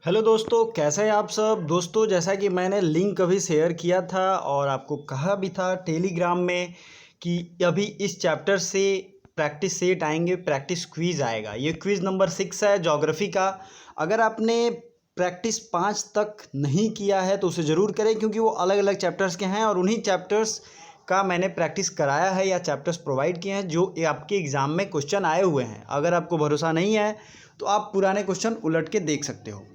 Hello दोस्तों, कैसे हैं आप सब। दोस्तों, जैसा कि मैंने लिंक अभी शेयर किया था और आपको कहा भी था टेलीग्राम में कि अभी इस चैप्टर से प्रैक्टिस सेट आएंगे, प्रैक्टिस क्विज़ आएगा। ये क्विज़ नंबर 6 है ज्योग्राफी का। अगर आपने प्रैक्टिस 5 तक नहीं किया है तो उसे ज़रूर करें, क्योंकि वो अलग अलग चैप्टर्स के हैं और उन्हीं चैप्टर्स का मैंने प्रैक्टिस कराया है या चैप्टर्स प्रोवाइड किए हैं जो आपके एग्ज़ाम में क्वेश्चन आए हुए हैं। अगर आपको भरोसा नहीं है तो आप पुराने क्वेश्चन उलट के देख सकते हो।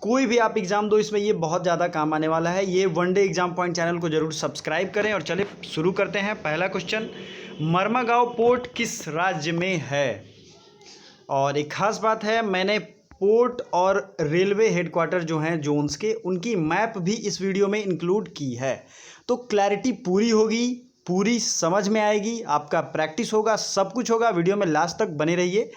कोई भी आप एग्ज़ाम दो, इसमें ये बहुत ज़्यादा काम आने वाला है। ये one day exam point channel को ज़रूर सब्सक्राइब करें। और चलिए शुरू करते हैं। पहला क्वेश्चन, मरमागांव पोर्ट किस राज्य में है। और एक ख़ास बात है, मैंने पोर्ट और रेलवे हेडक्वार्टर जो हैं जोन्स के, उनकी मैप भी इस वीडियो में इंक्लूड की है। तो क्लैरिटी पूरी होगी, पूरी समझ में आएगी, आपका प्रैक्टिस होगा, सब कुछ होगा। वीडियो में लास्ट तक बने रहिए।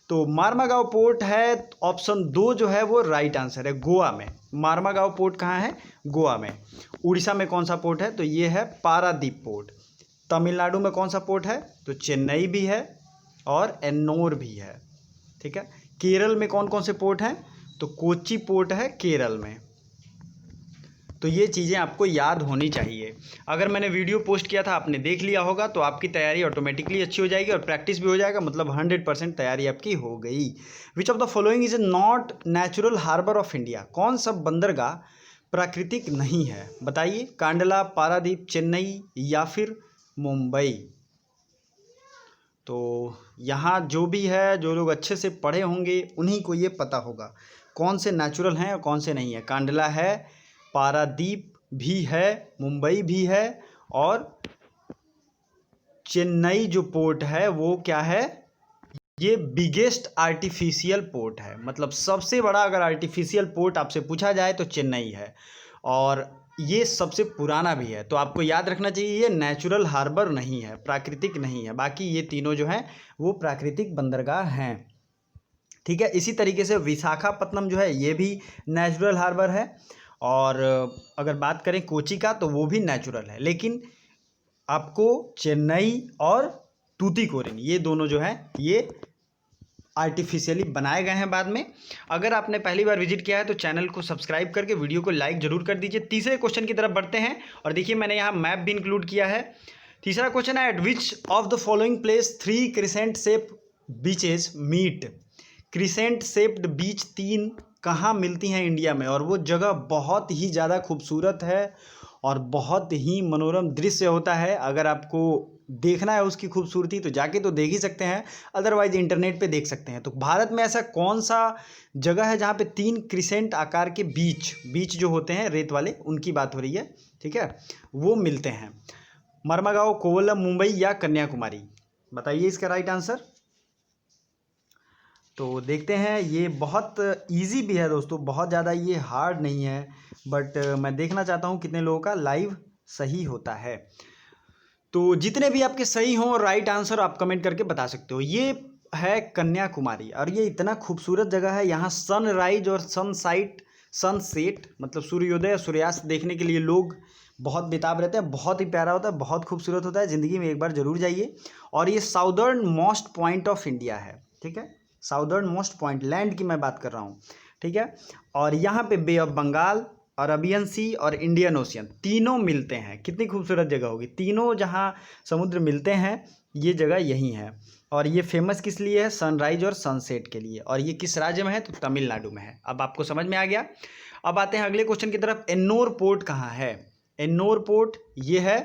तो मारमागांव पोर्ट है, ऑप्शन 2 जो है वो राइट आंसर है, गोवा में। मारमागांव पोर्ट कहाँ है? गोवा में। उड़ीसा में कौन सा पोर्ट है? तो ये है पारादीप पोर्ट। तमिलनाडु में कौन सा पोर्ट है? तो चेन्नई भी है और एन्नोर भी है। ठीक है। केरल में कौन कौन से पोर्ट हैं? तो कोच्चि पोर्ट है केरल में। तो ये चीज़ें आपको याद होनी चाहिए। अगर मैंने वीडियो पोस्ट किया था, आपने देख लिया होगा, तो आपकी तैयारी ऑटोमेटिकली अच्छी हो जाएगी और प्रैक्टिस भी हो जाएगा। मतलब 100% तैयारी आपकी हो गई। Which of the following is a not natural harbour of India. कौन सा बंदरगाह प्राकृतिक नहीं है? बताइए। कांडला, पारादीप, चेन्नई या फिर मुंबई। तो यहाँ जो भी है, जो लोग अच्छे से पढ़े होंगे उन्हीं को ये पता होगा कौन से नेचुरल हैं और कौन से नहीं है। कांडला है, पारादीप भी है, मुंबई भी है और चेन्नई जो पोर्ट है वो क्या है? ये बिगेस्ट आर्टिफिशियल पोर्ट है। मतलब सबसे बड़ा अगर आर्टिफिशियल पोर्ट आपसे पूछा जाए तो चेन्नई है और ये सबसे पुराना भी है। तो आपको याद रखना चाहिए, ये नेचुरल हार्बर नहीं है, प्राकृतिक नहीं है। बाकी ये तीनों जो हैं वो प्राकृतिक बंदरगाह हैं। ठीक है। इसी तरीके से विशाखापत्तनम जो है ये भी नेचुरल हार्बर है। और अगर बात करें कोची का तो वो भी नेचुरल है। लेकिन आपको चेन्नई और तूतीकोरिन, ये दोनों जो हैं ये आर्टिफिशियली बनाए गए हैं बाद में। अगर आपने पहली बार विजिट किया है तो चैनल को सब्सक्राइब करके वीडियो को लाइक जरूर कर दीजिए। तीसरे क्वेश्चन की तरफ बढ़ते हैं और देखिए मैंने यहाँ मैप भी इंक्लूड किया है। तीसरा क्वेश्चन है, at which of the following place 3 crescent shape beaches meet. Crescent shaped beach 3 कहाँ मिलती हैं इंडिया में? और वो जगह बहुत ही ज़्यादा खूबसूरत है और बहुत ही मनोरम दृश्य होता है। अगर आपको देखना है उसकी खूबसूरती तो जाके तो देख ही सकते हैं, अदरवाइज इंटरनेट पे देख सकते हैं। तो भारत में ऐसा कौन सा जगह है जहाँ पे 3 क्रिसेंट आकार के बीच जो होते हैं रेत वाले, उनकी बात हो रही है। ठीक है, वो मिलते हैं। मरमागांव, कोवलम, मुंबई या कन्याकुमारी। बताइए इसका राइट आंसर। तो देखते हैं, ये बहुत इजी भी है दोस्तों, बहुत ज़्यादा ये हार्ड नहीं है। बट मैं देखना चाहता हूँ कितने लोगों का लाइव सही होता है। तो जितने भी आपके सही हों राइट आंसर आप कमेंट करके बता सकते हो। ये है कन्याकुमारी और ये इतना खूबसूरत जगह है। यहाँ सनराइज और सनसेट मतलब सूर्योदय और सूर्यास्त देखने के लिए लोग बहुत बेताब रहते हैं। बहुत ही प्यारा होता है, बहुत खूबसूरत होता है। ज़िंदगी में एक बार ज़रूर जाइए। और ये southern most point of India है। ठीक है, साउदर्न मोस्ट पॉइंट, लैंड की मैं बात कर रहा हूँ। ठीक है। और यहाँ पे बे ऑफ बंगाल, अरबियन सी और इंडियन ओशियन तीनों मिलते हैं। कितनी खूबसूरत जगह होगी। तीनों जहाँ समुद्र मिलते हैं ये जगह यही है। और ये फेमस किस लिए है? सनराइज और सनसेट के लिए। और ये किस राज्य में है? तो तमिलनाडु में है। अब आपको समझ में आ गया। अब आते हैं अगले क्वेश्चन की तरफ। एन्नोर पोर्ट कहाँ है? एन्नोर पोर्ट ये है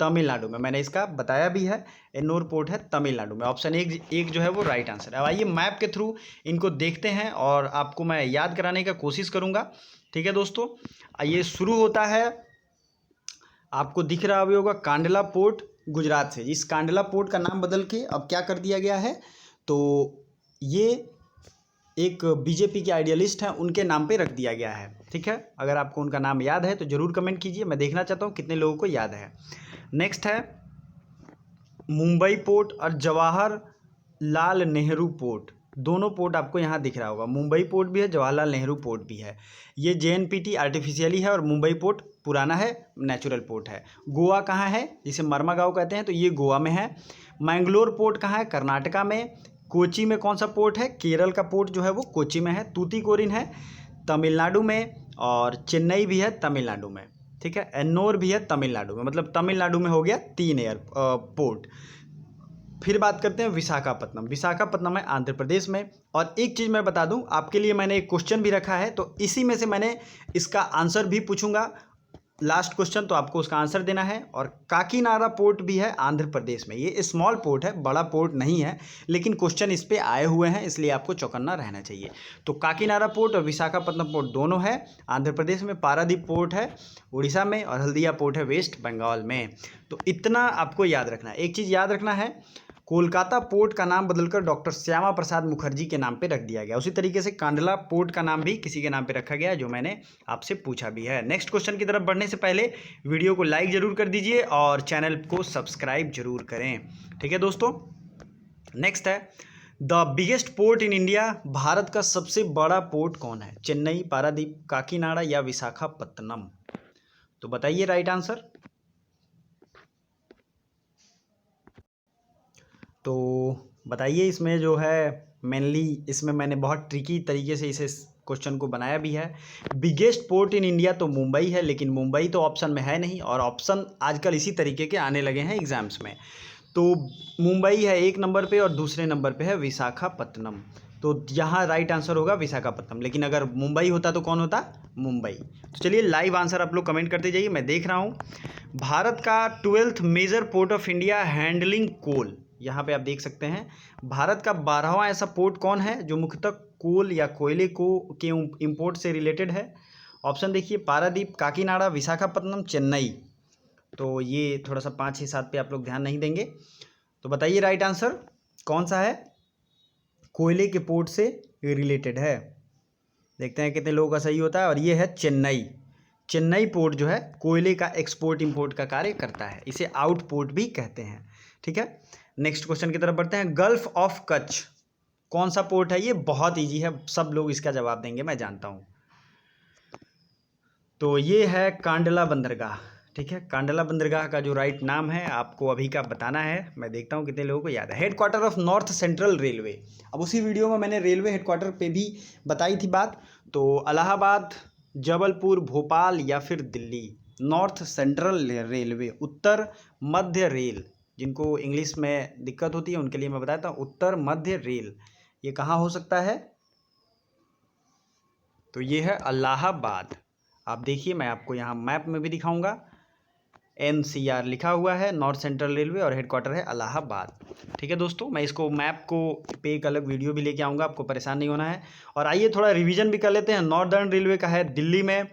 तमिलनाडु में। मैंने इसका बताया भी है, एन्नोर पोर्ट है तमिलनाडु में। ऑप्शन एक जो है वो राइट आंसर है। अब आइए मैप के थ्रू इनको देखते हैं और आपको मैं याद कराने का कोशिश करूँगा। ठीक है दोस्तों, ये शुरू होता है, आपको दिख रहा भी होगा, कांडला पोर्ट गुजरात से। इस कांडला पोर्ट का नाम बदल के अब क्या कर दिया गया है? तो ये एक बीजेपी के आइडियलिस्ट हैं, उनके नाम पे रख दिया गया है। ठीक है, अगर आपको उनका नाम याद है तो ज़रूर कमेंट कीजिए। मैं देखना चाहता हूँ कितने लोगों को याद है। नेक्स्ट है मुंबई पोर्ट और जवाहरलाल नेहरू पोर्ट। दोनों पोर्ट आपको यहाँ दिख रहा होगा। मुंबई पोर्ट भी है, जवाहरलाल नेहरू पोर्ट भी है। ये JNPT आर्टिफिशियली है और मुंबई पोर्ट पुराना है, नेचुरल पोर्ट है। गोवा कहाँ है? जिसे मरमागांव कहते हैं, तो ये गोवा में है। मैंगलोर पोर्ट कहाँ है? कर्नाटका में। कोची में कौन सा पोर्ट है? केरल का पोर्ट जो है वो कोची में है। तूतीकोरिन है तमिलनाडु में, और चेन्नई भी है तमिलनाडु में, ठीक है। एन्नोर भी है तमिलनाडु में, मतलब तमिलनाडु में हो गया 3 एयरपोर्ट। फिर बात करते हैं विशाखापत्तनम। विशाखापत्तनम है आंध्र प्रदेश में। और एक चीज़ मैं बता दूं, आपके लिए मैंने एक क्वेश्चन भी रखा है, तो इसी में से मैंने इसका आंसर भी पूछूंगा लास्ट क्वेश्चन, तो आपको उसका आंसर देना है। और काकीनाडा पोर्ट भी है आंध्र प्रदेश में। ये स्मॉल पोर्ट है, बड़ा पोर्ट नहीं है, लेकिन क्वेश्चन इस पे आए हुए हैं, इसलिए आपको चौकन्ना रहना चाहिए। तो काकीनाडा पोर्ट और विशाखापत्तनम पोर्ट दोनों है आंध्र प्रदेश में। पारादीप पोर्ट है उड़ीसा में, और हल्दिया पोर्ट है वेस्ट बंगाल में। तो इतना आपको याद रखना है। एक चीज़ याद रखना है, कोलकाता पोर्ट का नाम बदलकर डॉक्टर श्यामा प्रसाद मुखर्जी के नाम पे रख दिया गया। उसी तरीके से कांडला पोर्ट का नाम भी किसी के नाम पे रखा गया, जो मैंने आपसे पूछा भी है। नेक्स्ट क्वेश्चन की तरफ बढ़ने से पहले वीडियो को लाइक जरूर कर दीजिए और चैनल को सब्सक्राइब जरूर करें, ठीक है दोस्तों। नेक्स्ट है the biggest port in India. Bharat का सबसे बड़ा पोर्ट कौन है? चेन्नई, पारादीप, काकीनाडा या विशाखापत्तनम? तो बताइए राइट आंसर। तो बताइए, इसमें जो है मेनली इसमें मैंने बहुत ट्रिकी तरीके से इसे क्वेश्चन को बनाया भी है। बिगेस्ट पोर्ट इन इंडिया तो मुंबई है, लेकिन मुंबई तो ऑप्शन में है नहीं, और ऑप्शन आजकल इसी तरीके के आने लगे हैं एग्जाम्स में। तो मुंबई है 1 नंबर पे, और दूसरे नंबर पे है विशाखापत्तनम। तो यहाँ राइट आंसर होगा विशाखापत्तनम, लेकिन अगर मुंबई होता तो कौन होता? मुंबई। तो चलिए लाइव आंसर आप लोग कमेंट करते जाइए, मैं देख रहा हूँ। भारत का 12th major port of India handling coal, यहाँ पे आप देख सकते हैं। भारत का 12वां ऐसा पोर्ट कौन है जो मुख्यतः कोल या कोयले को के इंपोर्ट से रिलेटेड है? ऑप्शन देखिए, पारादीप, काकीनाडा, विशाखापत्तनम, चेन्नई। तो ये थोड़ा सा 5, 6, 7 पे आप लोग ध्यान नहीं देंगे। तो बताइए राइट आंसर कौन सा है? कोयले के पोर्ट से रिलेटेड है। देखते हैं कितने लोगों का सही होता है, और ये है चेन्नई। चेन्नई पोर्ट जो है कोयले का एक्सपोर्ट इंपोर्ट का कार्य करता है, इसे आउट पोर्ट भी कहते हैं, ठीक है। नेक्स्ट क्वेश्चन की तरफ बढ़ते हैं। गल्फ ऑफ कच्छ कौन सा पोर्ट है? ये बहुत इजी है, सब लोग इसका जवाब देंगे, मैं जानता हूं। तो ये है कांडला बंदरगाह, ठीक है। कांडला बंदरगाह का जो राइट नाम है आपको अभी का बताना है। मैं देखता हूं कितने लोगों को याद है। Headquarter of north central railway. अब उसी वीडियो में मैंने रेलवे हेडक्वार्टर पे भी बताई थी बात। तो इलाहाबाद, जबलपुर, भोपाल या फिर दिल्ली? नॉर्थ सेंट्रल रेलवे, उत्तर मध्य रेल, जिनको इंग्लिश में दिक्कत होती है उनके लिए मैं बताता हूँ, उत्तर मध्य रेल, ये कहाँ हो सकता है? तो ये है इलाहाबाद। आप देखिए, मैं आपको यहाँ मैप में भी दिखाऊंगा, NCR लिखा हुआ है, नॉर्थ सेंट्रल रेलवे, और हेडक्वार्टर है इलाहाबाद, ठीक है दोस्तों। मैं इसको मैप को पे एक अलग वीडियो भी लेके आऊँगा, आपको परेशान नहीं होना है। और आइए थोड़ा रिवीजन भी कर लेते हैं। नॉर्दर्न रेलवे का है दिल्ली में,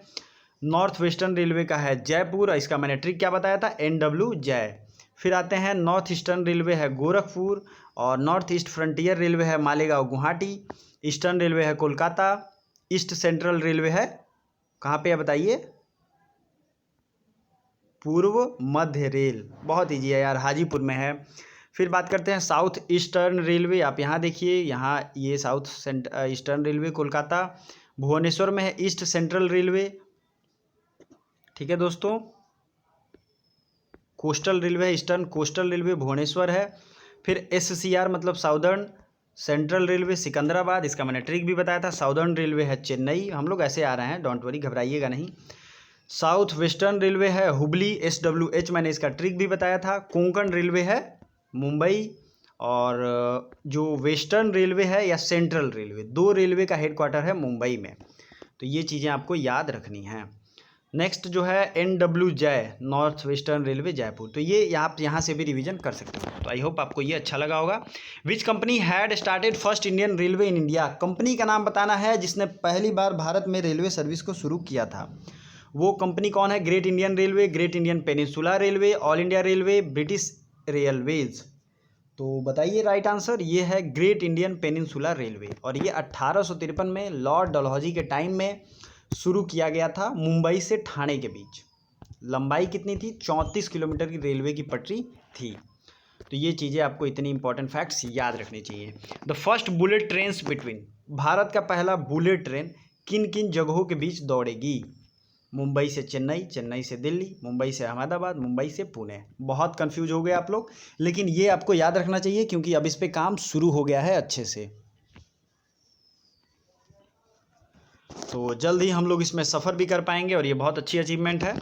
नॉर्थ वेस्टर्न रेलवे का है जयपुर, इसका मैंने ट्रिक क्या बताया था? NW जय। फिर आते हैं नॉर्थ ईस्टर्न रेलवे है गोरखपुर, और नॉर्थ ईस्ट फ्रंटियर रेलवे है मालेगांव गुवाहाटी, ईस्टर्न रेलवे है कोलकाता, ईस्ट सेंट्रल रेलवे है कहाँ पे है बताइए? पूर्व मध्य रेल, बहुत ईजी है यार, हाजीपुर में है। फिर बात करते हैं साउथ ईस्टर्न रेलवे। आप यहाँ देखिए, यहाँ ये South Eastern Railway Kolkata. Bhubaneswar में है ईस्ट सेंट्रल रेलवे, ठीक है दोस्तों। कोस्टल रेलवे है ईस्टर्न कोस्टल रेलवे, भुवनेश्वर है। फिर SCR मतलब साउदर्न सेंट्रल रेलवे सिकंदराबाद, इसका मैंने ट्रिक भी बताया था। साउदर्न रेलवे है चेन्नई, हम लोग ऐसे आ रहे हैं, डोंट वरी, घबराइएगा नहीं। साउथ वेस्टर्न रेलवे है हुबली, SWH, मैंने इसका ट्रिक भी बताया था। कोंकण रेलवे है मुंबई, और जो वेस्टर्न रेलवे है या सेंट्रल रेलवे, 2 रेलवे का हेडक्वार्टर है मुंबई में। तो ये चीज़ें आपको याद रखनी हैं। नेक्स्ट जो है NW जय, नॉर्थ वेस्टर्न रेलवे जयपुर। तो ये आप यहाँ से भी रिवीजन कर सकते हो। तो आई होप आपको ये अच्छा लगा होगा। Which company had started first Indian railway in India? Company का नाम बताना है जिसने पहली बार भारत में रेलवे सर्विस को शुरू किया था। वो कंपनी कौन है? Great Indian railway, great Indian peninsula railway, all India railway, British railways. तो बताइए राइट आंसर। ये है ग्रेट इंडियन पेनिनसुला रेलवे, और ये 1853 में लॉर्ड डलहौजी के टाइम में शुरू किया गया था, मुंबई से ठाणे के बीच। लंबाई कितनी थी? 34 किलोमीटर की रेलवे की पटरी थी। तो ये चीज़ें आपको इतनी इंपॉर्टेंट फैक्ट्स याद रखनी चाहिए। The first bullet train between, Bharat का पहला बुलेट ट्रेन किन किन जगहों के बीच दौड़ेगी? मुंबई से चेन्नई, चेन्नई से दिल्ली, मुंबई से अहमदाबाद, मुंबई से पुणे। बहुत कंफ्यूज हो गए आप लोग, लेकिन ये आपको याद रखना चाहिए क्योंकि अब इस पे काम शुरू हो गया है अच्छे से। तो जल्द ही हम लोग इसमें सफ़र भी कर पाएंगे और ये बहुत अच्छी अचीवमेंट है।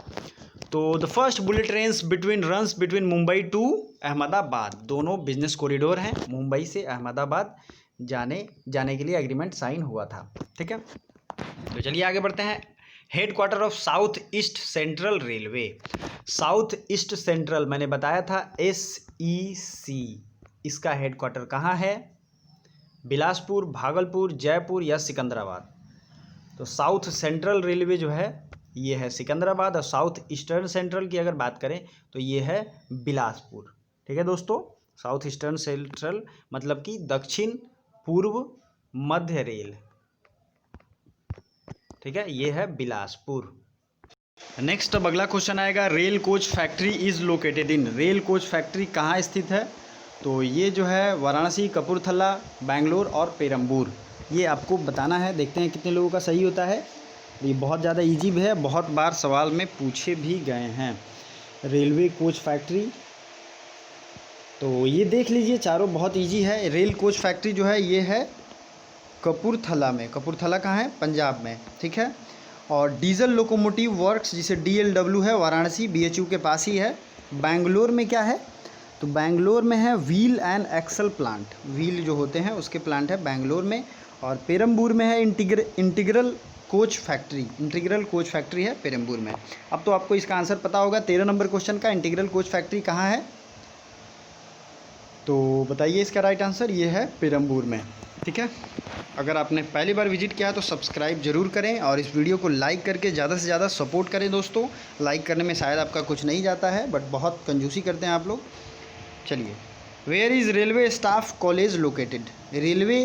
तो the first bullet trains between Mumbai to Ahmedabad, दोनों बिजनेस कॉरिडोर हैं, मुंबई से अहमदाबाद जाने के लिए एग्रीमेंट साइन हुआ था। ठीक है, तो चलिए आगे बढ़ते हैं। Head quarter of south east Central railway. South east central मैंने बताया था SEC, इसका हेड क्वार्टर कहाँ है? बिलासपुर, भागलपुर, जयपुर या सिकंदराबाद? तो साउथ सेंट्रल रेलवे जो है ये है सिकंदराबाद, और साउथ ईस्टर्न सेंट्रल की अगर बात करें तो ये है बिलासपुर। ठीक है दोस्तों, साउथ ईस्टर्न सेंट्रल मतलब कि दक्षिण पूर्व मध्य रेल। ठीक है, ये है बिलासपुर। नेक्स्ट अब अगला क्वेश्चन आएगा, rail coach factory is located in. Rail coach factory कहाँ स्थित है? तो ये जो है वाराणसी, कपूरथला, बेंगलोर और पेरम्बूर, ये आपको बताना है। देखते हैं कितने लोगों का सही होता है। ये बहुत ज़्यादा इजी भी है, बहुत बार सवाल में पूछे भी गए हैं। रेलवे कोच फैक्ट्री, तो ये देख लीजिए, चारों बहुत इजी है। रेल कोच फैक्ट्री जो है ये है कपूरथला में। कपूरथला कहाँ है? पंजाब में। ठीक है, और डीजल लोकोमोटिव वर्क्स जिसे DLW है, वाराणसी BHU के पास ही है। बेंगलोर में क्या है? तो बेंगलोर में है wheel and axle plant, wheel जो होते हैं उसके प्लांट है बेंगलोर में। और पेरम्बूर में है इंटीग्रल कोच फैक्ट्री है पेरम्बूर में। अब तो आपको इसका आंसर पता होगा 13 नंबर क्वेश्चन का, इंटीग्रल कोच फैक्ट्री कहाँ है? तो बताइए इसका राइट आंसर, ये है पेरम्बूर में। ठीक है, अगर आपने पहली बार विजिट किया तो सब्सक्राइब जरूर करें और इस वीडियो को लाइक करके ज़्यादा से ज़्यादा सपोर्ट करें दोस्तों। लाइक करने में शायद आपका कुछ नहीं जाता है, बट बहुत कंजूसी करते हैं आप लोग। चलिए, where is railway staff college located? Railway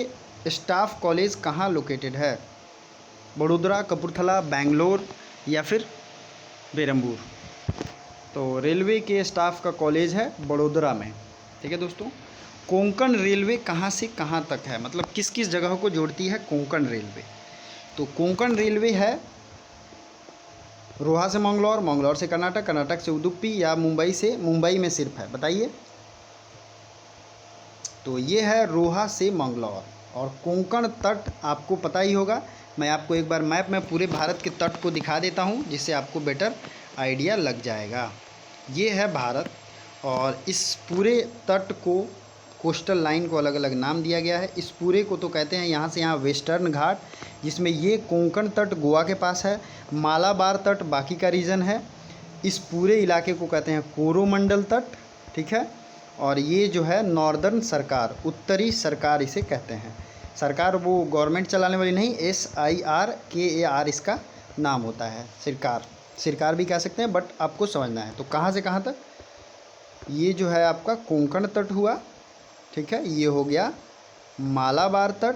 staff college कहाँ लोकेटेड है? बड़ोदरा, कपूरथला, बेंगलोर या फिर पेरम्बूर? तो रेलवे के स्टाफ का कॉलेज है बड़ोदरा में। ठीक है दोस्तों, कोंकण रेलवे कहाँ से कहाँ तक है, मतलब किस किस जगह को जोड़ती है कोंकण रेलवे? तो कोंकण रेलवे है रोहा से मंगलौर, मंगलौर से कर्नाटक, कर्नाटक से उडुपी या मुंबई में सिर्फ है? बताइए। तो ये है रोहा से मंगलौर। और कोंकण तट आपको पता ही होगा, मैं आपको एक बार मैप में पूरे भारत के तट को दिखा देता हूँ जिससे आपको बेटर आइडिया लग जाएगा। ये है भारत और इस पूरे तट को, कोस्टल लाइन को अलग अलग नाम दिया गया है। इस पूरे को तो कहते हैं यहाँ से यहाँ वेस्टर्न घाट, जिसमें ये कोंकण तट गोवा के पास है, मालाबार तट बाकी का रीजन है। इस पूरे इलाके को कहते हैं कोरोमंडल तट। ठीक है, और ये जो है नॉर्दर्न सरकार, उत्तरी सरकार इसे कहते हैं। सरकार वो गवर्नमेंट चलाने वाली नहीं, SIRKAR इसका नाम होता है, सरकार भी कह सकते हैं, बट आपको समझना है। तो कहाँ से कहाँ तक? ये जो है आपका कोंकण तट हुआ। ठीक है, ये हो गया मालाबार तट।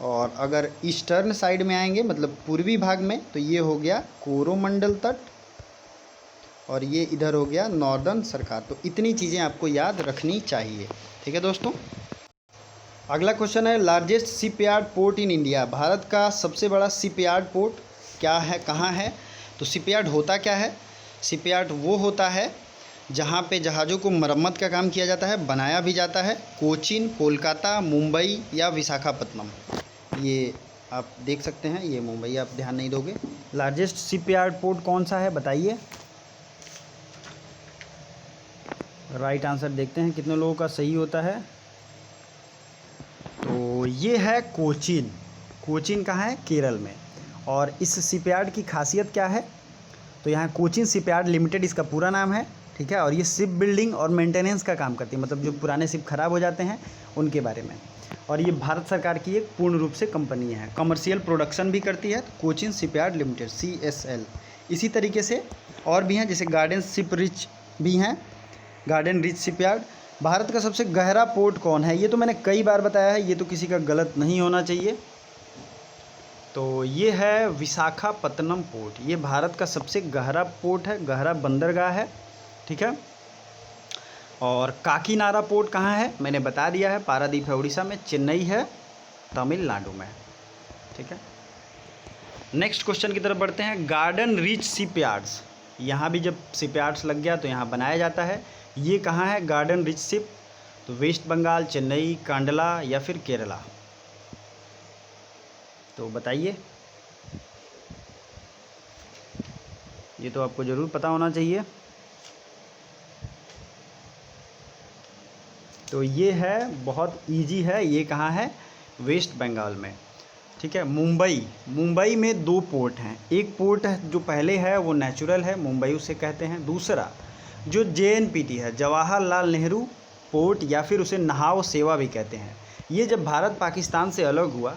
और अगर ईस्टर्न साइड में आएंगे मतलब पूर्वी भाग में, तो ये हो गया कोरोमंडल तट और ये इधर हो गया नॉर्दर्न सरकार। तो इतनी चीज़ें आपको याद रखनी चाहिए। ठीक है दोस्तों, अगला क्वेश्चन है, largest shipyard port in India. Bharat का सबसे बड़ा शिपयार्ड पोर्ट क्या है, कहाँ है? तो शिपयार्ड होता क्या है? शिपयार्ड वो होता है जहाँ पे जहाज़ों को मरम्मत का काम किया जाता है, बनाया भी जाता है। कोचीन, कोलकाता, मुंबई या विशाखापत्तनम, ये आप देख सकते हैं। ये मुंबई आप ध्यान नहीं दोगे। लार्जेस्ट शिपयार्ड पोर्ट कौन सा है बताइए। राइट आंसर देखते हैं कितने लोगों का सही होता है। तो ये है कोचीन। कोचीन कहाँ है? केरल में। और इस शिपयार्ड की खासियत क्या है? तो यहाँ कोचीन शिपयार्ड लिमिटेड इसका पूरा नाम है। ठीक है, और ये शिप बिल्डिंग और मेंटेनेंस का काम करती है, मतलब जो पुराने शिप खराब हो जाते हैं उनके बारे में। और ये भारत सरकार की एक पूर्ण रूप से कंपनी है, कमर्शियल प्रोडक्शन भी करती है। Cochin shipyard limited CSL। इसी तरीके से और भी हैं, जैसे गार्डन शिप रिच भी हैं, गार्डन रिच शिपयार्ड। भारत का सबसे गहरा पोर्ट कौन है? ये तो मैंने कई बार बताया है, ये तो किसी का गलत नहीं होना चाहिए। तो ये है विशाखापत्तनम पोर्ट। ये भारत का सबसे गहरा पोर्ट है, गहरा बंदरगाह है। ठीक है, और काकीनाडा पोर्ट कहाँ है? मैंने बता दिया है, पारादीप है उड़ीसा में, चेन्नई है तमिलनाडु में। ठीक है, नेक्स्ट क्वेश्चन की तरफ बढ़ते हैं। गार्डन रिच शिपयार्ड्स, यहाँ भी जब शिपयार्ड्स लग गया तो यहाँ बनाया जाता है। ये कहाँ है गार्डन रिच शिप? तो वेस्ट बंगाल, चेन्नई, कांडला या फिर केरला? तो बताइए। ये तो आपको ज़रूर पता होना चाहिए। तो ये है, बहुत इजी है। ये कहाँ है? वेस्ट बंगाल में। ठीक है। मुंबई में 2 पोर्ट हैं। एक पोर्ट है जो पहले है वो नेचुरल है, मुंबई उसे कहते हैं। दूसरा जो JNPT है, जवाहरलाल नेहरू पोर्ट, या फिर उसे नहाव सेवा भी कहते हैं। ये जब भारत पाकिस्तान से अलग हुआ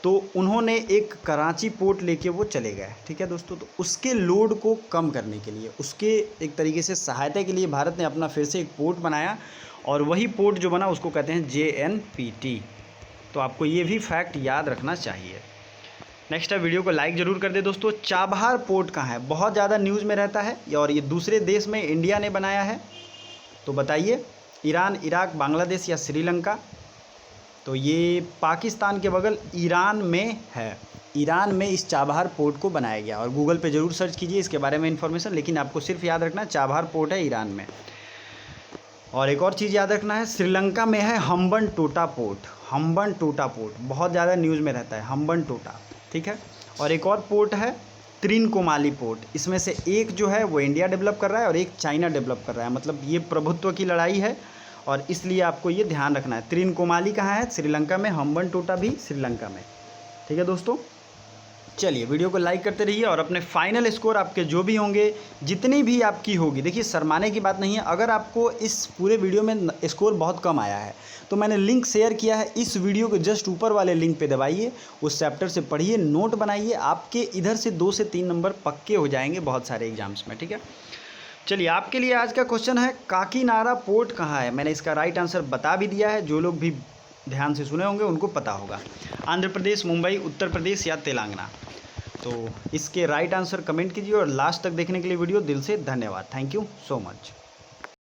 तो उन्होंने एक कराची पोर्ट लेके वो चले गए। ठीक है दोस्तों। तो उसके लोड को कम करने के लिए, उसके एक तरीके से सहायता के लिए भारत ने अपना फिर से एक पोर्ट बनाया, और वही पोर्ट जो बना उसको कहते हैं JNPT। तो आपको ये भी फैक्ट याद रखना चाहिए। नेक्स्ट है, वीडियो को लाइक ज़रूर कर दे दोस्तों। चाबहार पोर्ट कहाँ है? बहुत ज़्यादा न्यूज़ में रहता है, और ये दूसरे देश में इंडिया ने बनाया है। तो बताइए, ईरान, इराक, बांग्लादेश या श्रीलंका? तो ये पाकिस्तान के बगल ईरान में है। ईरान में इस चाबहार पोर्ट को बनाया गया, और गूगल पे ज़रूर सर्च कीजिए इसके बारे में इन्फॉर्मेशन। लेकिन आपको सिर्फ याद रखना है चाबहार पोर्ट है ईरान में। और एक और चीज़ याद रखना है, श्रीलंका में है हम्बनटोटा पोर्ट। हम्बनटोटा पोर्ट बहुत ज़्यादा न्यूज़ में रहता है, हम्बनटोटा। ठीक है। और एक और पोर्ट है त्रिनकोमाली पोर्ट। इसमें से एक जो है वो इंडिया डेवलप कर रहा है और एक चाइना डेवलप कर रहा है। मतलब ये प्रभुत्व की लड़ाई है, और इसलिए आपको ये ध्यान रखना है। त्रिनकोमाली कहाँ है? श्रीलंका में। हम्बनटोटा भी श्रीलंका में। ठीक है दोस्तों। चलिए, वीडियो को लाइक करते रहिए, और अपने फाइनल स्कोर आपके जो भी होंगे, जितनी भी आपकी होगी, देखिए शर्माने की बात नहीं है। अगर आपको इस पूरे वीडियो में स्कोर बहुत कम आया है तो मैंने लिंक शेयर किया है, इस वीडियो के जस्ट ऊपर वाले लिंक पे दबाइए, उस चैप्टर से पढ़िए, नोट बनाइए। आपके इधर से 2 से 3 नंबर पक्के हो जाएंगे बहुत सारे एग्जाम्स में। ठीक है। चलिए, आपके लिए आज का क्वेश्चन है, काकीनाडा पोर्ट कहाँ है? मैंने इसका राइट आंसर बता भी दिया है। जो लोग भी ध्यान से सुने होंगे उनको पता होगा। आंध्र प्रदेश, मुंबई, उत्तर प्रदेश या तेलंगाना? तो इसके राइट आंसर कमेंट कीजिए, और लास्ट तक देखने के लिए वीडियो दिल से धन्यवाद। Thank you so much.